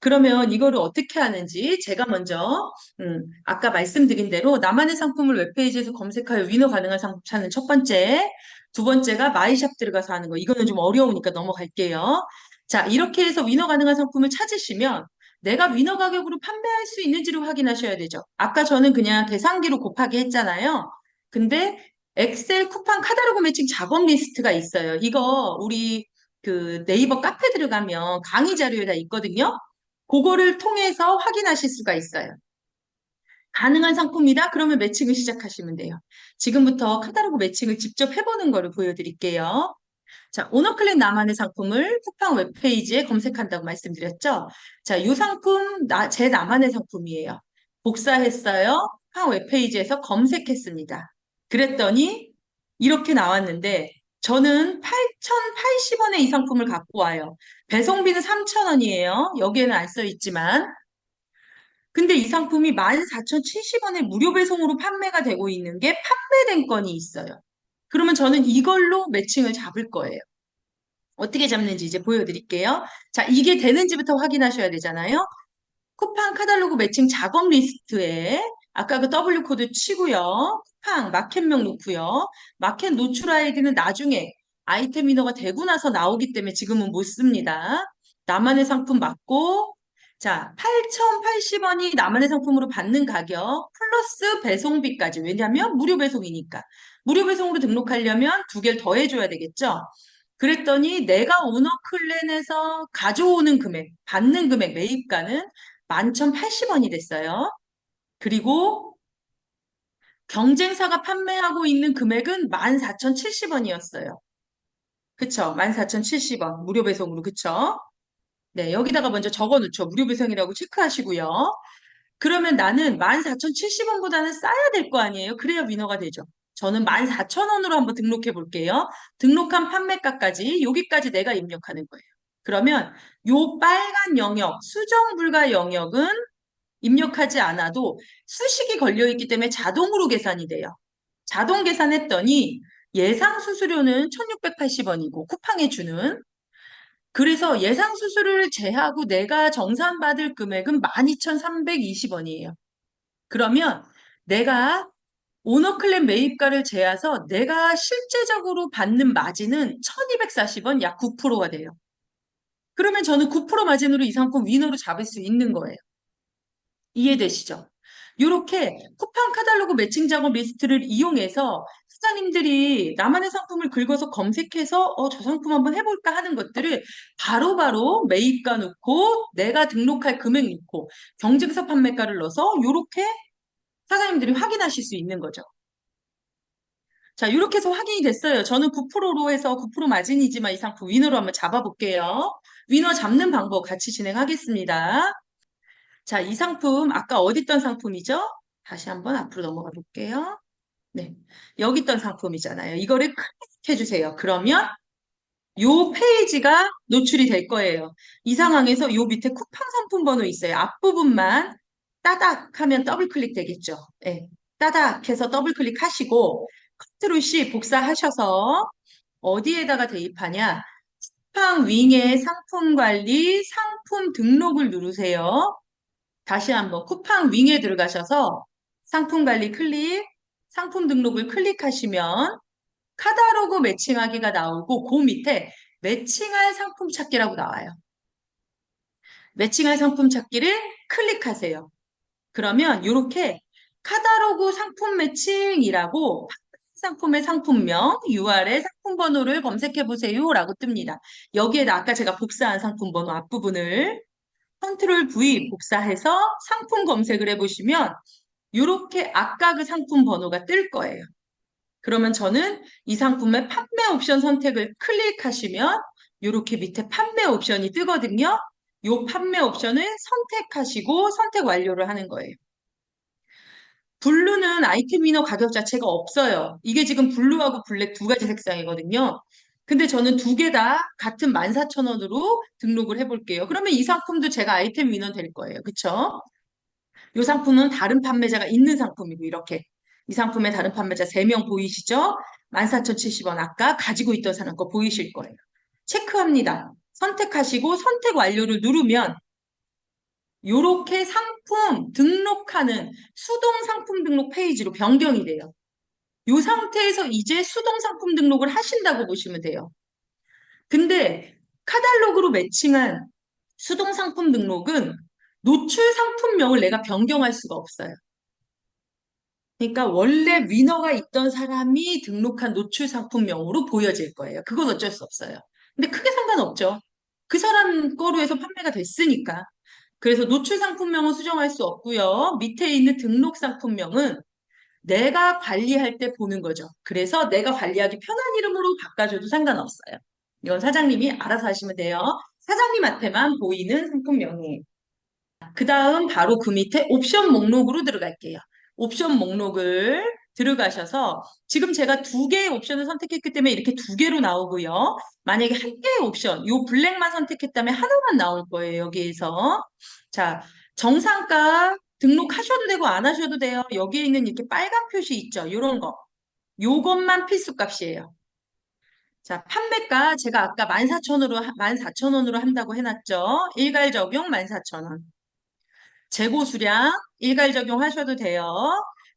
그러면 이거를 어떻게 하는지 제가 먼저 아까 말씀드린 대로 나만의 상품을 웹페이지에서 검색하여 위너 가능한 상품 찾는 첫 번째, 두 번째가 마이샵 들어가서 하는 거. 이거는 좀 어려우니까 넘어갈게요. 자, 이렇게 해서 위너 가능한 상품을 찾으시면 내가 위너 가격으로 판매할 수 있는지를 확인하셔야 되죠. 아까 저는 그냥 계산기로 곱하기 했잖아요. 근데 엑셀 쿠팡 카탈로그 매칭 작업 리스트가 있어요. 이거 우리 그 네이버 카페 들어가면 강의 자료에 다 있거든요. 그거를 통해서 확인하실 수가 있어요. 가능한 상품이다? 그러면 매칭을 시작하시면 돼요. 지금부터 카탈로그 매칭을 직접 해보는 거를 보여드릴게요. 자, 오너클릭 나만의 상품을 쿠팡 웹페이지에 검색한다고 말씀드렸죠? 자, 이 상품 제 나만의 상품이에요. 복사했어요. 쿠팡 웹페이지에서 검색했습니다. 그랬더니 이렇게 나왔는데 저는 8,080원에 이 상품을 갖고 와요. 배송비는 3,000원이에요. 여기에는 안 써 있지만. 근데 이 상품이 14,070원에 무료 배송으로 판매가 되고 있는 게 판매된 건이 있어요. 그러면 저는 이걸로 매칭을 잡을 거예요. 어떻게 잡는지 이제 보여드릴게요. 자, 이게 되는지부터 확인하셔야 되잖아요. 쿠팡 카탈로그 매칭 작업 리스트에 아까 그 W 코드 치고요. 쿠팡 마켓명 놓고요. 마켓 노출 아이디는 나중에 아이템 인어가 되고 나서 나오기 때문에 지금은 못 씁니다. 나만의 상품 맞고 자, 8,080원이 나만의 상품으로 받는 가격 플러스 배송비까지. 왜냐하면 무료 배송이니까. 무료 배송으로 등록하려면 두 개를 더 해줘야 되겠죠? 그랬더니 내가 오너클랜에서 가져오는 금액, 받는 금액, 매입가는 11,080원이 됐어요. 그리고 경쟁사가 판매하고 있는 금액은 14,070원이었어요. 그쵸? 14,070원. 무료 배송으로. 그쵸? 네, 여기다가 먼저 적어 놓죠. 무료 배송이라고 체크하시고요. 그러면 나는 14,070원보다는 싸야 될 거 아니에요? 그래야 위너가 되죠. 저는 14,000원으로 한번 등록해 볼게요. 등록한 판매가까지 여기까지 내가 입력하는 거예요. 그러면 요 빨간 영역, 수정 불가 영역은 입력하지 않아도 수식이 걸려 있기 때문에 자동으로 계산이 돼요. 자동 계산했더니 예상 수수료는 1,680원이고 쿠팡에 주는 그래서 예상 수수료를 제하고 내가 정산받을 금액은 12,320원이에요. 그러면 내가 오너클랜 매입가를 제해서 내가 실제적으로 받는 마진은 1,240원, 약 9%가 돼요. 그러면 저는 9% 마진으로 이 상품 위너로 잡을 수 있는 거예요. 이해되시죠? 이렇게 쿠팡 카탈로그 매칭 작업 리스트를 이용해서 사장님들이 나만의 상품을 긁어서 검색해서 저 상품 한번 해볼까 하는 것들을 바로바로 매입가 넣고 내가 등록할 금액 넣고 경쟁사 판매가를 넣어서 이렇게 사장님들이 확인하실 수 있는 거죠. 자, 이렇게 해서 확인이 됐어요. 저는 9%로 해서 9% 마진이지만 이 상품 위너로 한번 잡아볼게요. 위너 잡는 방법 같이 진행하겠습니다. 자, 이 상품 아까 어디 있던 상품이죠? 다시 한번 앞으로 넘어가 볼게요. 네, 여기 있던 상품이잖아요. 이거를 클릭해 주세요. 그러면 요 페이지가 노출이 될 거예요. 이 상황에서 요 밑에 쿠팡 상품 번호 있어요. 앞부분만 따닥 하면 더블 클릭 되겠죠. 네, 따닥 해서 더블 클릭하시고 컨트롤 C 복사하셔서 어디에다가 대입하냐? 쿠팡 윙의 상품 관리, 상품 등록을 누르세요. 다시 한번 쿠팡 윙에 들어가셔서 상품 관리 클릭, 상품 등록을 클릭하시면 카탈로그 매칭하기가 나오고 그 밑에 매칭할 상품 찾기라고 나와요. 매칭할 상품 찾기를 클릭하세요. 그러면 이렇게 카탈로그 상품 매칭이라고 상품의 상품명, URL 상품 번호를 검색해 보세요 라고 뜹니다. 여기에다 아까 제가 복사한 상품 번호 앞부분을 컨트롤 V 복사해서 상품 검색을 해보시면 이렇게 아까 그 상품 번호가 뜰 거예요. 그러면 저는 이 상품의 판매 옵션 선택을 클릭하시면 이렇게 밑에 판매 옵션이 뜨거든요. 이 판매 옵션을 선택하시고 선택 완료를 하는 거예요. 블루는 아이템 위너 가격 자체가 없어요. 이게 지금 블루하고 블랙 두 가지 색상이거든요. 근데 저는 두 개 다 같은 14,000원으로 등록을 해볼게요. 그러면 이 상품도 제가 아이템 위너 될 거예요. 그쵸? 이 상품은 다른 판매자가 있는 상품이고 이렇게 이 상품의 다른 판매자 3명 보이시죠? 14,070원 아까 가지고 있던 사람 거 보이실 거예요. 체크합니다. 선택하시고 선택 완료를 누르면 요렇게 상품 등록하는 수동 상품 등록 페이지로 변경이 돼요. 요 상태에서 이제 수동 상품 등록을 하신다고 보시면 돼요. 근데 카탈로그로 매칭한 수동 상품 등록은 노출 상품명을 내가 변경할 수가 없어요. 그러니까 원래 위너가 있던 사람이 등록한 노출 상품명으로 보여질 거예요. 그건 어쩔 수 없어요. 근데 크게 상관없죠. 그 사람 거로 해서 판매가 됐으니까. 그래서 노출 상품명은 수정할 수 없고요. 밑에 있는 등록 상품명은 내가 관리할 때 보는 거죠. 그래서 내가 관리하기 편한 이름으로 바꿔줘도 상관없어요. 이건 사장님이 알아서 하시면 돼요. 사장님한테만 보이는 상품명이에요. 그 다음 바로 그 밑에 옵션 목록으로 들어갈게요. 옵션 목록을 들어가셔서 지금 제가 두 개의 옵션을 선택했기 때문에 이렇게 두 개로 나오고요. 만약에 한 개의 옵션, 요 블랙만 선택했다면 하나만 나올 거예요, 여기에서. 자, 정상가 등록하셔도 되고 안 하셔도 돼요. 여기에 있는 이렇게 빨간 표시 있죠? 요런 거. 요것만 필수값이에요. 자, 판매가 제가 아까 14,000원으로 한다고 해놨죠? 일괄 적용 14,000원. 재고 수량 일괄 적용하셔도 돼요.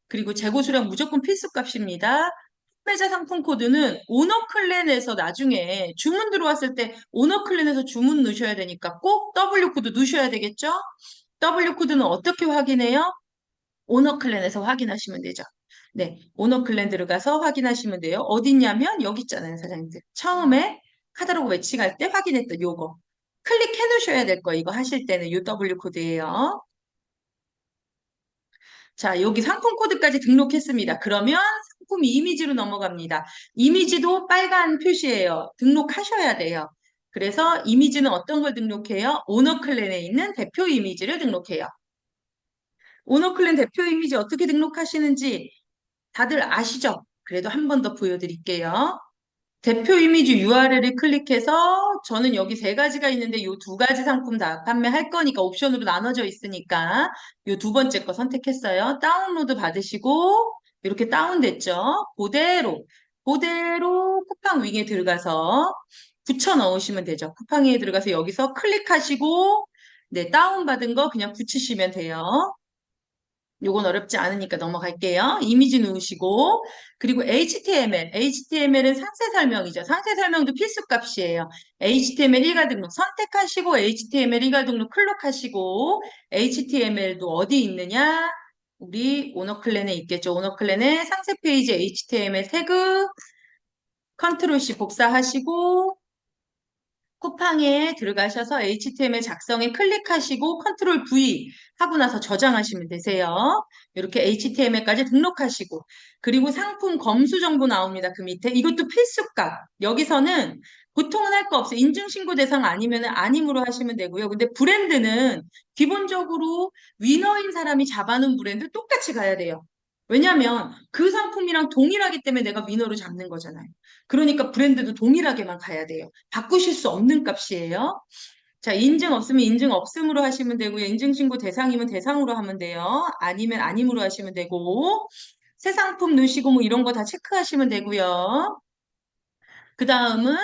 그리고 재고 수량 무조건 필수값입니다. 판매자 상품 코드는 오너 클랜에서 나중에 주문 들어왔을 때 오너 클랜에서 주문 넣으셔야 되니까 꼭 W 코드 넣으셔야 되겠죠? W 코드는 어떻게 확인해요? 오너 클랜에서 확인하시면 되죠. 네, 오너 클랜 들어가서 확인하시면 돼요. 어딨냐면 여기 있잖아요, 사장님들. 처음에 카tal로그 매칭할 때 확인했던 요거. 클릭해 놓으셔야 될 거예요. 이거 하실 때는 요 W 코드예요. 자, 여기 상품 코드까지 등록했습니다. 그러면 상품 이미지로 넘어갑니다. 이미지도 빨간 표시예요. 등록하셔야 돼요. 그래서 이미지는 어떤 걸 등록해요? 오너 클랜에 있는 대표 이미지를 등록해요. 오너 클랜 대표 이미지 어떻게 등록하시는지 다들 아시죠? 그래도 한 번 더 보여드릴게요. 대표 이미지 URL을 클릭해서 저는 여기 세 가지가 있는데 이 두 가지 상품 다 판매할 거니까 옵션으로 나눠져 있으니까 이 두 번째 거 선택했어요. 다운로드 받으시고 이렇게 다운됐죠? 그대로 쿠팡 윙에 들어가서 붙여 넣으시면 되죠. 쿠팡 윙에 들어가서 여기서 클릭하시고 네, 다운받은 거 그냥 붙이시면 돼요. 요건 어렵지 않으니까 넘어갈게요. 이미지 넣으시고 그리고 HTML은 상세 설명이죠. 상세 설명도 필수값이에요. HTML 일괄 등록 선택하시고 HTML 일괄 등록 클릭하시고 HTML도 어디 있느냐? 우리 오너클랜에 있겠죠. 오너클랜에 상세 페이지 HTML 태그 컨트롤 C 복사하시고 쿠팡에 들어가셔서 HTML 작성에 클릭하시고 컨트롤 V 하고 나서 저장하시면 되세요. 이렇게 HTML까지 등록하시고 그리고 상품 검수 정보 나옵니다. 그 밑에 이것도 필수값. 여기서는 보통은 할 거 없어요. 인증신고 대상 아니면 아님으로 하시면 되고요. 근데 브랜드는 기본적으로 위너인 사람이 잡아놓은 브랜드 똑같이 가야 돼요. 왜냐하면 그 상품이랑 동일하기 때문에 내가 위너로 잡는 거잖아요. 그러니까 브랜드도 동일하게만 가야 돼요. 바꾸실 수 없는 값이에요. 자, 인증 없으면 인증 없음으로 하시면 되고요. 인증신고 대상이면 대상으로 하면 돼요. 아니면 아님으로 하시면 되고 새 상품 넣으시고 뭐 이런 거 다 체크하시면 되고요. 그 다음은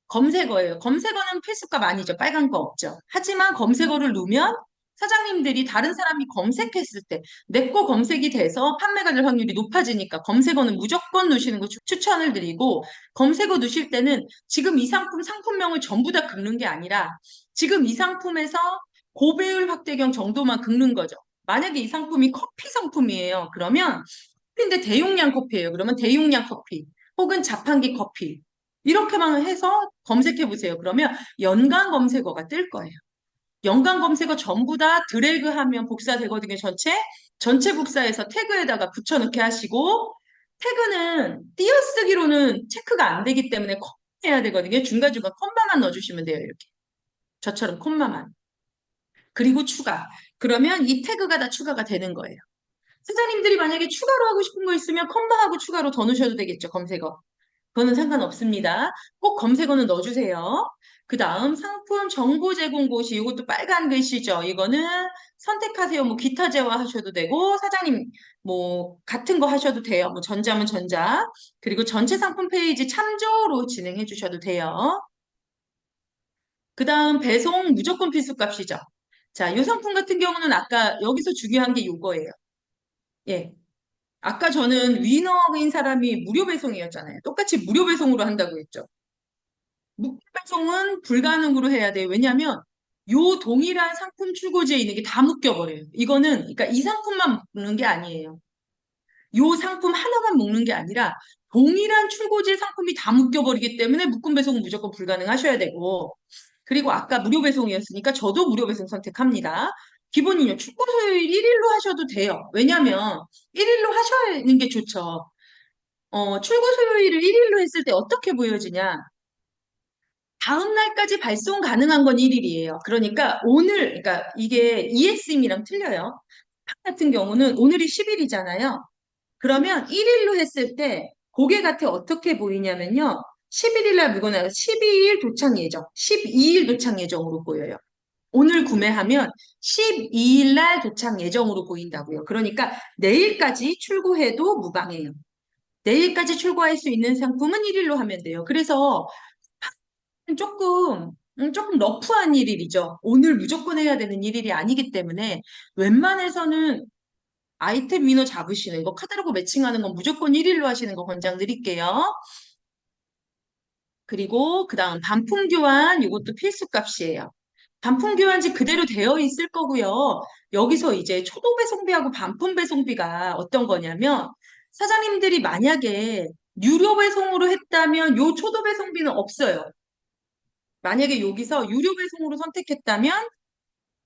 검색어예요. 검색어는 필수값 아니죠. 빨간 거 없죠. 하지만 검색어를 누르면 사장님들이 다른 사람이 검색했을 때 내 거 검색이 돼서 판매가 될 확률이 높아지니까 검색어는 무조건 넣으시는 거 추천을 드리고 검색어 넣으실 때는 지금 이 상품명을 전부 다 긁는 게 아니라 지금 이 상품에서 고배율 확대경 정도만 긁는 거죠. 만약에 이 상품이 커피 상품이에요. 그러면 커피인데 대용량 커피예요. 그러면 대용량 커피 혹은 자판기 커피 이렇게만 해서 검색해 보세요. 그러면 연관 검색어가 뜰 거예요. 연관 검색어 전부 다 드래그하면 복사되거든요. 전체 복사해서 태그에다가 붙여넣기 하시고 태그는 띄어쓰기로는 체크가 안 되기 때문에 콤마 해야 되거든요. 중간중간 콤마만 넣어주시면 돼요. 이렇게 저처럼 콤마만. 그리고 추가. 그러면 이 태그가 다 추가가 되는 거예요. 사장님들이 만약에 추가로 하고 싶은 거 있으면 콤마하고 추가로 더 넣으셔도 되겠죠. 검색어. 그거는 상관없습니다. 꼭 검색어는 넣어주세요. 그 다음 상품 정보 제공 고시 이것도 빨간 글씨죠. 이거는 선택하세요. 뭐 기타 제화 하셔도 되고 사장님 뭐 같은 거 하셔도 돼요. 뭐 전자면 전자. 그리고 전체 상품 페이지 참조로 진행해 주셔도 돼요. 그 다음 배송 무조건 필수값이죠. 자, 이 상품 같은 경우는 아까 여기서 중요한 게 요거예요. 예. 아까 저는 위너인 사람이 무료 배송이었잖아요. 똑같이 무료 배송으로 한다고 했죠. 무료 배송은 불가능으로 해야 돼요. 왜냐하면 요 동일한 상품 출고지에 있는 게 다 묶여버려요. 이거는, 그러니까 이 상품만 묶는 게 아니에요. 요 상품 하나만 묶는 게 아니라 동일한 출고지의 상품이 다 묶여버리기 때문에 묶음 배송은 무조건 불가능하셔야 되고, 그리고 아까 무료 배송이었으니까 저도 무료 배송 선택합니다. 기본은요, 출고 소요일 1일로 하셔도 돼요. 왜냐면 1일로 하시는 게 좋죠. 출고 소요일을 1일로 했을 때 어떻게 보여지냐? 다음 날까지 발송 가능한 건 1일이에요. 그러니까 오늘, 그러니까 이게 ES임이랑 틀려요. 팍 같은 경우는 오늘이 10일이잖아요. 그러면 1일로 했을 때 고객한테 어떻게 보이냐면요. 11일 날 물건 나가 12일 도착 예정, 12일 도착 예정으로 보여요. 오늘 구매하면 12일 날 도착 예정으로 보인다고요. 그러니까 내일까지 출고해도 무방해요. 내일까지 출고할 수 있는 상품은 1일로 하면 돼요. 그래서 조금 러프한 일일이죠. 오늘 무조건 해야 되는 일일이 아니기 때문에 웬만해서는 아이템 위너 잡으시는 거, 카탈로그 매칭하는 건 무조건 1일로 하시는 거 권장드릴게요. 그리고 그 다음 반품 교환, 이것도 필수 값이에요. 반품 교환지 그대로 되어 있을 거고요. 여기서 이제 초도 배송비하고 반품 배송비가 어떤 거냐면 사장님들이 만약에 유료 배송으로 했다면 요 초도 배송비는 없어요. 만약에 여기서 유료 배송으로 선택했다면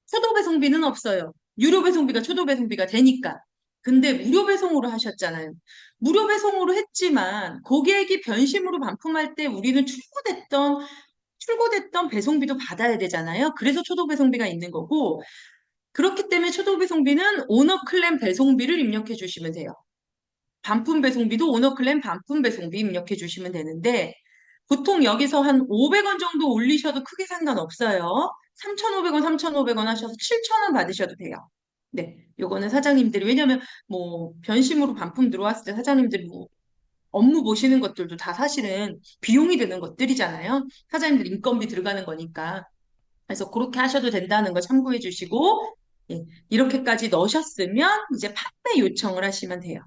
초도 배송비는 없어요. 유료 배송비가 초도 배송비가 되니까. 근데 무료 배송으로 하셨잖아요. 무료 배송으로 했지만 고객이 변심으로 반품할 때 우리는 출고됐던 배송비도 받아야 되잖아요. 그래서 초도 배송비가 있는 거고, 그렇기 때문에 초도 배송비는 오너 클램 배송비를 입력해 주시면 돼요. 반품 배송비도 오너 클램 반품 배송비 입력해 주시면 되는데, 보통 여기서 한 500원 정도 올리셔도 크게 상관없어요. 3,500원, 3,500원 하셔서 7,000원 받으셔도 돼요. 네, 요거는 사장님들이, 왜냐면 뭐 변심으로 반품 들어왔을 때 사장님들이 뭐 업무 보시는 것들도 다 사실은 비용이 드는 것들이잖아요. 사장님들 인건비 들어가는 거니까. 그래서 그렇게 하셔도 된다는 거 참고해 주시고, 예, 이렇게까지 넣으셨으면 이제 판매 요청을 하시면 돼요.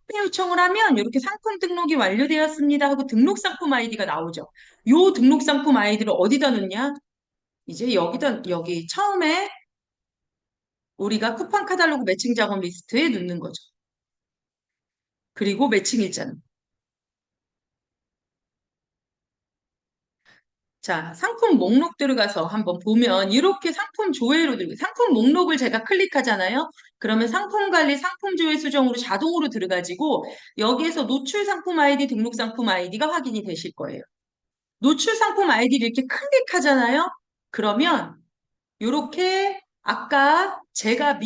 판매 요청을 하면 이렇게 상품 등록이 완료되었습니다 하고 등록 상품 아이디가 나오죠. 요 등록 상품 아이디를 어디다 넣냐? 이제 여기 처음에 우리가 쿠팡 카탈로그 매칭 작업 리스트에 넣는 거죠. 그리고 매칭 일자는. 자, 상품 목록 들어가서 한번 보면 이렇게 상품 조회로 상품 목록을 제가 클릭하잖아요. 그러면 상품 관리, 상품 조회 수정으로 자동으로 들어가지고 여기에서 노출 상품 아이디, 등록 상품 아이디가 확인이 되실 거예요. 노출 상품 아이디를 이렇게 클릭하잖아요. 그러면 이렇게 아까 제가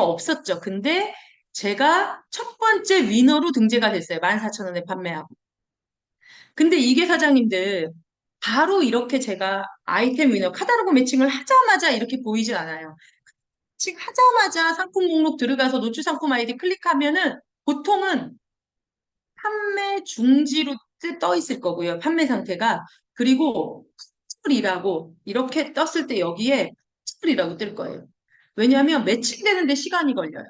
없었죠. 근데 제가 첫 번째 위너로 등재가 됐어요. 14,000원에 판매하고. 근데 이게 사장님들 바로 이렇게 제가 아이템 위너 카탈로그 매칭을 하자마자 이렇게 보이진 않아요. 지금 하자마자 상품 목록 들어가서 노출 상품 아이디 클릭하면은 보통은 판매 중지로 떠 있을 거고요. 판매 상태가. 그리고 풀이라고 이렇게 떴을 때 여기에 풀이라고 뜰 거예요. 왜냐하면 매칭되는데 시간이 걸려요.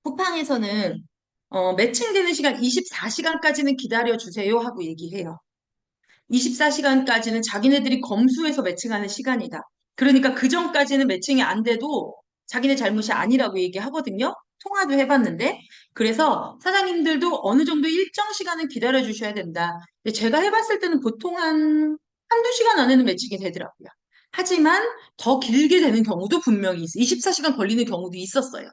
쿠팡에서는 매칭되는 시간 24시간까지는 기다려 주세요 하고 얘기해요. 24시간까지는 자기네들이 검수해서 매칭하는 시간이다. 그러니까 그 전까지는 매칭이 안 돼도 자기네 잘못이 아니라고 얘기하거든요. 통화도 해봤는데. 그래서 사장님들도 어느 정도 일정 시간은 기다려 주셔야 된다. 근데 제가 해봤을 때는 보통 한두 시간 안에는 매칭이 되더라고요. 하지만 더 길게 되는 경우도 분명히 있어요. 24시간 걸리는 경우도 있었어요.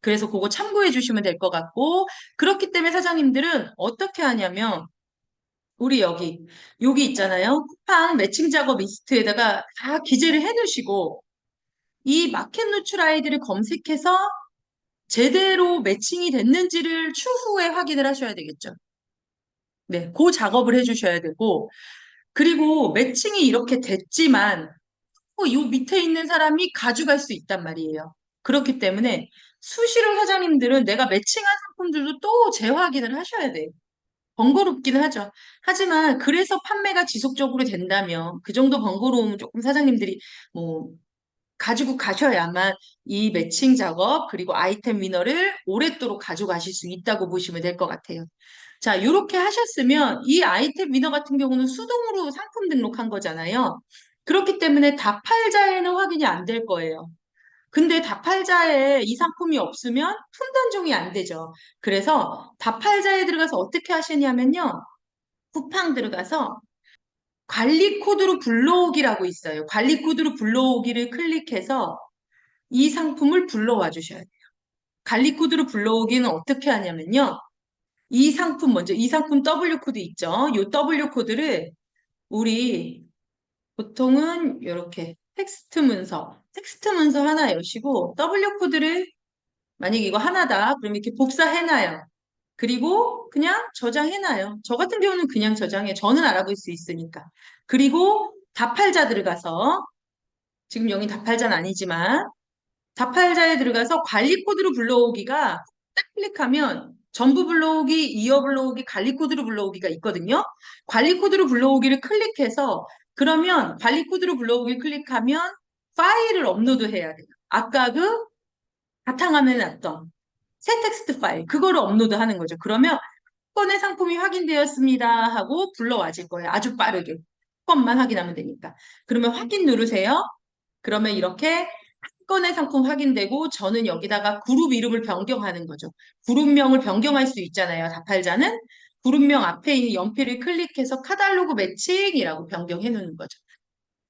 그래서 그거 참고해 주시면 될 것 같고, 그렇기 때문에 사장님들은 어떻게 하냐면, 우리 여기 있잖아요. 쿠팡 매칭 작업 리스트에다가 다 기재를 해 놓으시고, 이 마켓 노출 아이디를 검색해서 제대로 매칭이 됐는지를 추후에 확인을 하셔야 되겠죠. 네, 그 작업을 해 주셔야 되고, 그리고 매칭이 이렇게 됐지만, 요 밑에 있는 사람이 가져갈 수 있단 말이에요. 그렇기 때문에 수시로 사장님들은 내가 매칭한 상품들도 또 재확인을 하셔야 돼요. 번거롭긴 하죠. 하지만 그래서 판매가 지속적으로 된다면 그 정도 번거로움은 조금 사장님들이 뭐 가지고 가셔야만 이 매칭 작업 그리고 아이템 위너를 오랫도록 가져가실 수 있다고 보시면 될 것 같아요. 자, 이렇게 하셨으면 이 아이템 위너 같은 경우는 수동으로 상품 등록한 거잖아요. 그렇기 때문에 다팔자에는 확인이 안 될 거예요. 근데 다팔자에 이 상품이 없으면 품단종이 안 되죠. 그래서 다팔자에 들어가서 어떻게 하시냐면요. 쿠팡 들어가서 관리 코드로 불러오기라고 있어요. 관리 코드로 불러오기를 클릭해서 이 상품을 불러와 주셔야 돼요. 관리 코드로 불러오기는 어떻게 하냐면요. 이 상품 먼저, 이 상품 W 코드 있죠? 이 W 코드를 우리 보통은 이렇게 텍스트 문서 하나 여시고 W 코드를 만약에 이거 하나다. 그럼 이렇게 복사해놔요. 그리고 그냥 저장해놔요. 저 같은 경우는 그냥 저장해. 저는 알아볼 수 있으니까. 그리고 다팔자 들어가서 지금 여기 다팔자는 아니지만 다팔자에 들어가서 관리 코드로 불러오기가 딱 클릭하면 전부 불러오기, 이어 불러오기, 관리 코드로 불러오기가 있거든요. 관리 코드로 불러오기를 클릭해서 그러면 관리 코드로 불러오기 클릭하면 파일을 업로드해야 돼요. 아까 그 바탕화면에 놨던 새 텍스트 파일 그거를 업로드하는 거죠. 그러면 건의 상품이 확인되었습니다 하고 불러와질 거예요. 아주 빠르게. 건만 확인하면 되니까. 그러면 확인 누르세요. 그러면 이렇게 한 건의 상품 확인되고 저는 여기다가 그룹 이름을 변경하는 거죠. 그룹명을 변경할 수 있잖아요. 다팔자는 그룹명 앞에 있는 연필을 클릭해서 카탈로그 매칭이라고 변경해 놓는 거죠.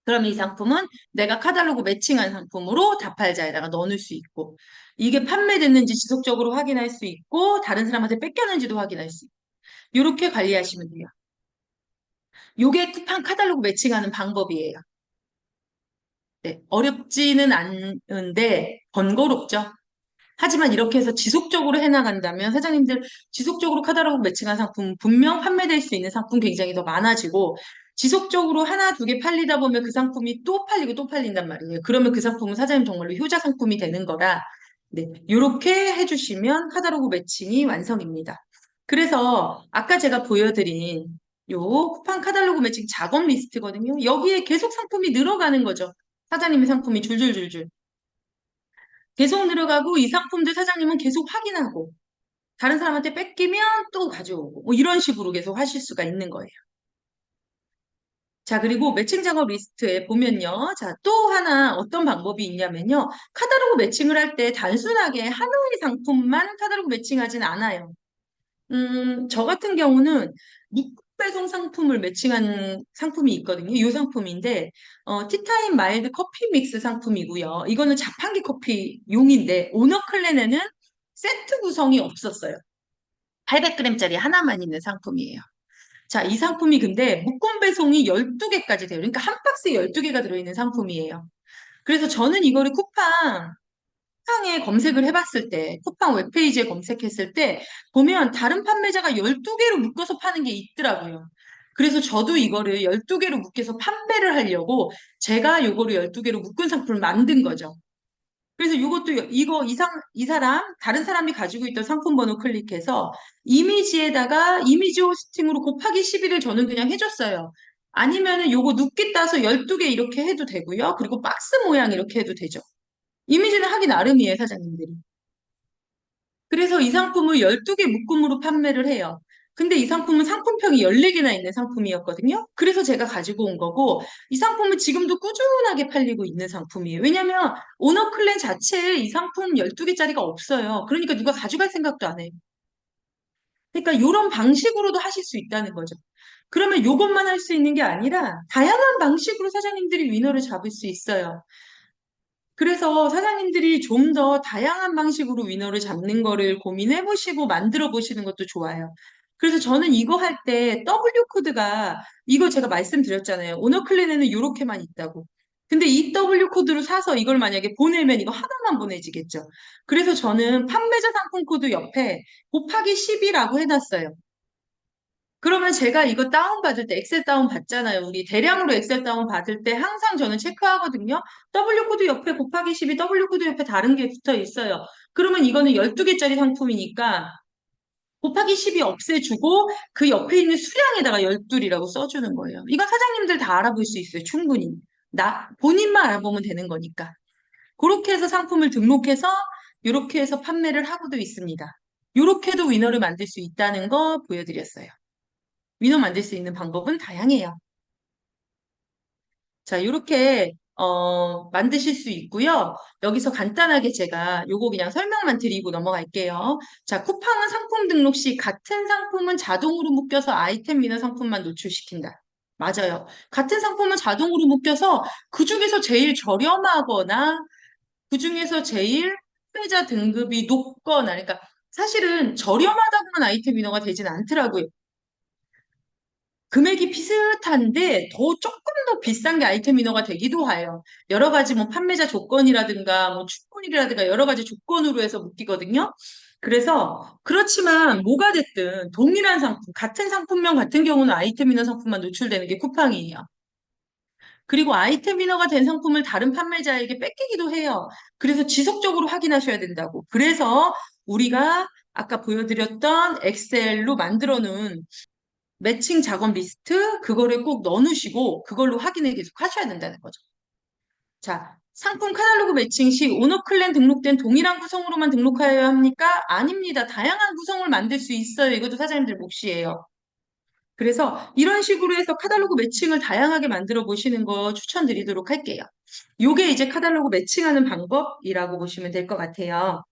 그럼 이 상품은 내가 카탈로그 매칭한 상품으로 다팔자에다가 넣어놓을 수 있고 이게 판매됐는지 지속적으로 확인할 수 있고 다른 사람한테 뺏겼는지도 확인할 수 있고 이렇게 관리하시면 돼요. 요게 쿠팡 카탈로그 매칭하는 방법이에요. 네, 어렵지는 않은데 번거롭죠. 하지만 이렇게 해서 지속적으로 해나간다면 사장님들 지속적으로 카탈로그 매칭한 상품 분명 판매될 수 있는 상품 굉장히 더 많아지고 지속적으로 하나, 두 개 팔리다 보면 그 상품이 또 팔리고 또 팔린단 말이에요. 그러면 그 상품은 사장님 정말로 효자 상품이 되는 거라 네, 이렇게 해주시면 카탈로그 매칭이 완성입니다. 그래서 아까 제가 보여드린 요 쿠팡 카탈로그 매칭 작업 리스트거든요. 여기에 계속 상품이 늘어가는 거죠. 사장님의 상품이 줄줄줄줄. 계속 늘어가고 이 상품들 사장님은 계속 확인하고 다른 사람한테 뺏기면 또 가져오고 뭐 이런 식으로 계속 하실 수가 있는 거예요. 자, 그리고 매칭 작업 리스트에 보면요. 자, 또 하나 어떤 방법이 있냐면요. 카탈로그 매칭을 할 때 단순하게 하나의 상품만 카탈로그 매칭하진 않아요. 저 같은 경우는 묶음 배송 상품을 매칭한 상품이 있거든요. 이 상품인데, 티타임 마일드 커피 믹스 상품이고요. 이거는 자판기 커피 용인데, 오너클랜에는 세트 구성이 없었어요. 800g짜리 하나만 있는 상품이에요. 자, 이 상품이 근데 묶음 배송이 12개까지 돼요. 그러니까 한 박스에 12개가 들어있는 상품이에요. 그래서 저는 이거를 쿠팡에 검색을 해봤을 때, 쿠팡 웹페이지에 검색했을 때, 보면 다른 판매자가 12개로 묶어서 파는 게 있더라고요. 그래서 저도 이거를 12개로 묶여서 판매를 하려고 제가 요거를 12개로 묶은 상품을 만든 거죠. 그래서 이것도 이 사람 다른 사람이 가지고 있던 상품 번호 클릭해서 이미지에다가 이미지 호스팅으로 곱하기 12를 저는 그냥 해줬어요. 아니면은 요거 눕기 따서 12개 이렇게 해도 되고요. 그리고 박스 모양 이렇게 해도 되죠. 이미지는 하기 나름이에요, 사장님들이. 그래서 이 상품을 12개 묶음으로 판매를 해요. 근데 이 상품은 상품평이 14개나 있는 상품이었거든요. 그래서 제가 가지고 온 거고, 이 상품은 지금도 꾸준하게 팔리고 있는 상품이에요. 왜냐면, 오너클랜 자체에 이 상품 12개짜리가 없어요. 그러니까 누가 가져갈 생각도 안 해요. 그러니까 이런 방식으로도 하실 수 있다는 거죠. 그러면 이것만 할 수 있는 게 아니라, 다양한 방식으로 사장님들이 위너를 잡을 수 있어요. 그래서 사장님들이 좀 더 다양한 방식으로 위너를 잡는 거를 고민해 보시고 만들어 보시는 것도 좋아요. 그래서 저는 이거 할 때 W 코드가 이거 제가 말씀드렸잖아요. 오너클랜에는 이렇게만 있다고. 근데 이 W 코드를 사서 이걸 만약에 보내면 이거 하나만 보내지겠죠. 그래서 저는 판매자 상품 코드 옆에 곱하기 10이라고 해놨어요. 그러면 제가 이거 다운받을 때, 엑셀 다운 받잖아요. 우리 대량으로 엑셀 다운 받을 때 항상 저는 체크하거든요. W 코드 옆에 곱하기 10이 W 코드 옆에 다른 게 붙어 있어요. 그러면 이거는 12개짜리 상품이니까 곱하기 10이 없애주고 그 옆에 있는 수량에다가 12이라고 써주는 거예요. 이건 사장님들 다 알아볼 수 있어요. 충분히. 본인만 알아보면 되는 거니까. 그렇게 해서 상품을 등록해서 이렇게 해서 판매를 하고도 있습니다. 이렇게도 위너를 만들 수 있다는 거 보여드렸어요. 위너 만들 수 있는 방법은 다양해요. 자, 이렇게 만드실 수 있고요. 여기서 간단하게 제가 요거 그냥 설명만 드리고 넘어갈게요. 자, 쿠팡은 상품 등록 시 같은 상품은 자동으로 묶여서 아이템 위너 상품만 노출시킨다. 맞아요. 같은 상품은 자동으로 묶여서 그중에서 제일 저렴하거나 그중에서 제일 소비자 등급이 높거나 그러니까 사실은 저렴하다고는 아이템 위너가 되진 않더라고요. 금액이 비슷한데 조금 더 비싼 게 아이템 인허가 되기도 해요. 여러 가지 뭐 판매자 조건이라든가 뭐 충분이라든가 여러 가지 조건으로 해서 묶이거든요. 그래서 그렇지만 뭐가 됐든 동일한 상품, 같은 상품명 같은 경우는 아이템 인허 상품만 노출되는 게 쿠팡이에요. 그리고 아이템 인허가 된 상품을 다른 판매자에게 뺏기기도 해요. 그래서 지속적으로 확인하셔야 된다고. 그래서 우리가 아까 보여드렸던 엑셀로 만들어 놓은 매칭 작업 리스트 그거를 꼭 넣어놓으시고 그걸로 확인을 계속 하셔야 된다는 거죠. 자, 상품 카탈로그 매칭 시 오너 클랜 등록된 동일한 구성으로만 등록하여야 합니까? 아닙니다. 다양한 구성을 만들 수 있어요. 이것도 사장님들 몫이에요. 그래서 이런 식으로 해서 카탈로그 매칭을 다양하게 만들어 보시는 거 추천드리도록 할게요. 요게 이제 카탈로그 매칭하는 방법이라고 보시면 될 것 같아요.